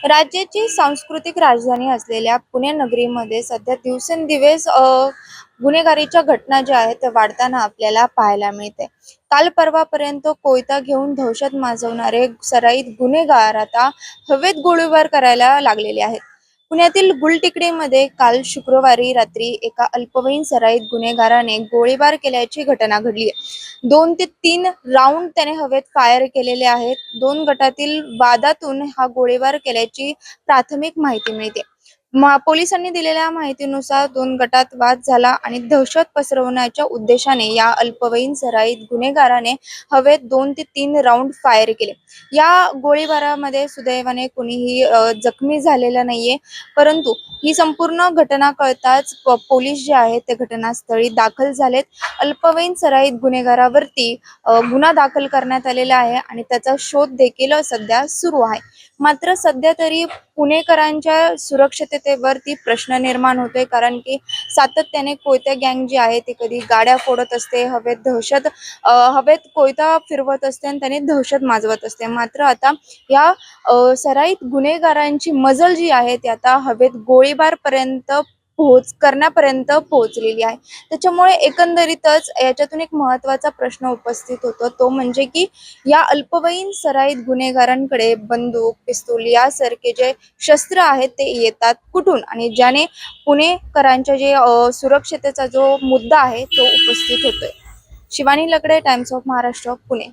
राज्याची सांस्कृतिक राजधानी असलेल्या पुणे नगरीमध्ये सध्या दिवसेंदिवस गुन्हेगारीच्या घटना ज्या आहेत त्या वाढताना आपल्याला पाहायला मिळते. काल परवापर्यंत कोयता घेऊन दहशत माजवणारे सराईत गुन्हेगार आता हवेत गोळीबार करायला लागलेले आहेत. पुण्यातील गुलटेकडीमध्ये काल शुक्रवारी रात्री एका अल्पवयीन सराईत गुन्हेगाराने गोळीबार केल्याची घटना घडली आहे. 2 ते 3 राऊंड त्याने हवेत फायर केलेले आहेत. 2 गटातील वादातून हा गोळीबार केल्याची प्राथमिक माहिती मिळते. पोलिसांनी दिलेल्या माहितीनुसार 2 गटात वाद झाला आणि दहशत पसरवण्याच्या उद्देशाने या अल्पवयीन सराईत गुन्हेगाराने हवेत 2 ते 3 राऊंड फायर केले. या गोळीबारामध्ये सुदैवाने कुणीही जखमी झालेलं नाहीये. परंतु ही संपूर्ण घटना कळताच पोलीस जे आहेत ते घटनास्थळी दाखल झालेत. अल्पवयीन सराईत गुन्हेगारावरती गुन्हा दाखल करण्यात आलेला आहे आणि त्याचा शोध देखील सध्या सुरू आहे. मात्र सध्या तरी पुणेकरांच्या सुरक्षिततेवरती प्रश्न निर्माण होतोय, कारण की सातत्याने कोयता गँग जी आहे ती कधी गाड्या फोडत असते, हवेत कोयता फिरवत असते आणि त्याने दहशत माजवत असते. मात्र आता या सराईत गुन्हेगारांची मजल जी आहे ती आता हवेत गोळीबार करण्यापर्यंत पोहोचलेली आहे. त्याच्यामुळे एकंदरीतच याच्यातून एक महत्त्वाचा प्रश्न उपस्थित होतो, तो म्हणजे की या अल्पवयीन सराईत गुन्हेगारांकडे बंदूक, पिस्तूल यासारखे जे शस्त्र आहेत ते येतात कुठून, आणि ज्याने पुणेकरांच्या जे सुरक्षितेचा जो मुद्दा आहे तो उपस्थित होतोय. शिवानी लकडे, टाइम्स ऑफ महाराष्ट्र, पुणे.